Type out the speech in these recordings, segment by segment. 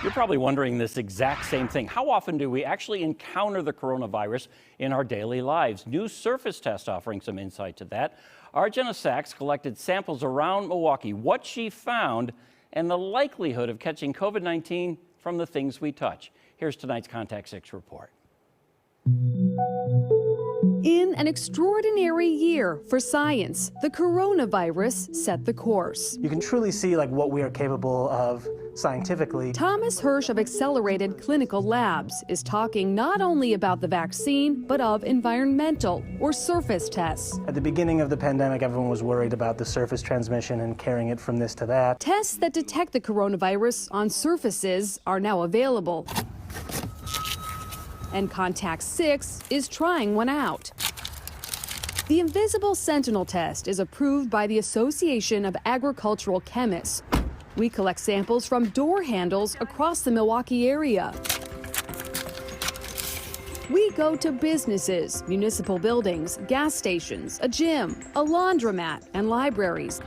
You're probably wondering this exact same thing. How often do we actually encounter the coronavirus in our daily lives? New surface test offering some insight to that. Our Jenna Sachs collected samples around Milwaukee, what she found, and the likelihood of catching COVID-19 from the things we touch. Here's tonight's Contact 6 report. In an extraordinary year for science, the coronavirus set the course. You can truly see what we are capable of scientifically. Thomas Hirsch of Accelerated Clinical Labs is talking not only about the vaccine, but of environmental or surface tests. At the beginning of the pandemic, everyone was worried about the surface transmission and carrying it from this to that. Tests that detect the coronavirus on surfaces are now available. And Contact 6 is trying one out. The Invisible Sentinel test is approved by the Association of Agricultural Chemists. We collect samples from door handles across the Milwaukee area. We go to businesses, municipal buildings, gas stations, a gym, a laundromat, and libraries,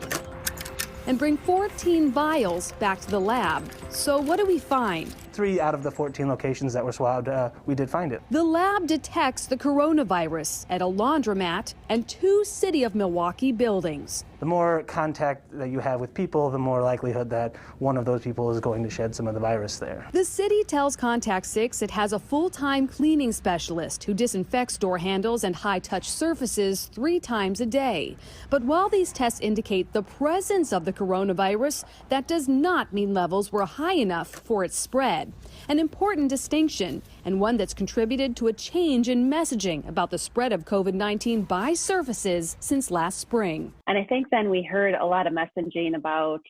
and bring 14 vials back to the lab. So what do we find? 3 out of the 14 locations that were swabbed, we did find it. The lab detects the coronavirus at a laundromat and 2 City of Milwaukee buildings. The more contact that you have with people, the more likelihood that one of those people is going to shed some of the virus there. The city tells Contact 6 it has a full-time cleaning specialist who disinfects door handles and high-touch surfaces 3 times a day. But while these tests indicate the presence of the coronavirus, that does not mean levels were high enough for its spread. An important distinction, and one that's contributed to a change in messaging about the spread of COVID-19 by surfaces since last spring. And I think then we heard a lot of messaging about,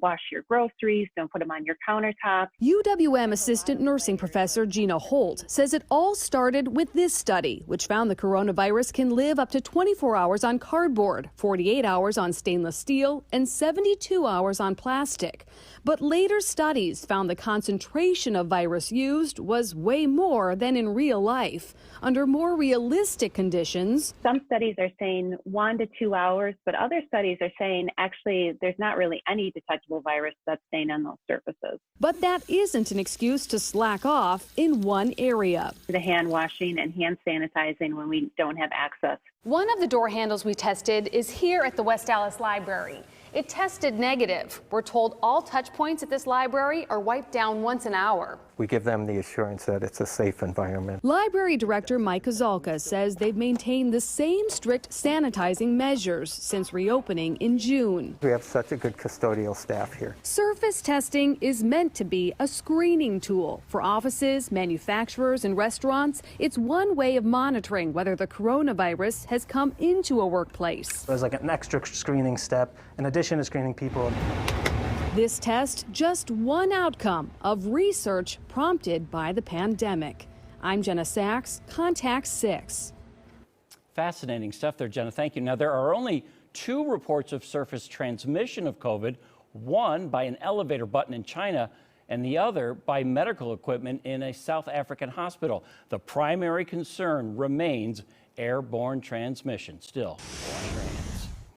wash your groceries, don't put them on your countertop. UWM assistant nursing professor Gina Holt says it all started with this study, which found the coronavirus can live up to 24 hours on cardboard, 48 hours on stainless steel, and 72 hours on plastic. But later studies found the concentration of virus used was way more than in real life. Under more realistic conditions, some studies are saying 1 to 2 hours, but other studies are saying actually there's not really any detectable virus that's staying on those surfaces. But that isn't an excuse to slack off in one area. The hand washing and hand sanitizing when we don't have access. One of the door handles we tested is here at the West Dallas Library. It tested negative. We're told all touch points at this library are wiped down once an hour. We give them the assurance that it's a safe environment. Library Director Mike Kozalka says they've maintained the same strict sanitizing measures since reopening in June. We have such a good custodial staff here. Surface testing is meant to be a screening tool for offices, manufacturers, and restaurants. It's one way of monitoring whether the coronavirus has come into a workplace. There's an extra screening step in addition to screening people. This test, just one outcome of research prompted by the pandemic. I'm Jenna Sachs, Contact 6. Fascinating stuff there, Jenna. Thank you. Now, there are only 2 reports of surface transmission of COVID, one by an elevator button in China and the other by medical equipment in a South African hospital. The primary concern remains airborne transmission. Still,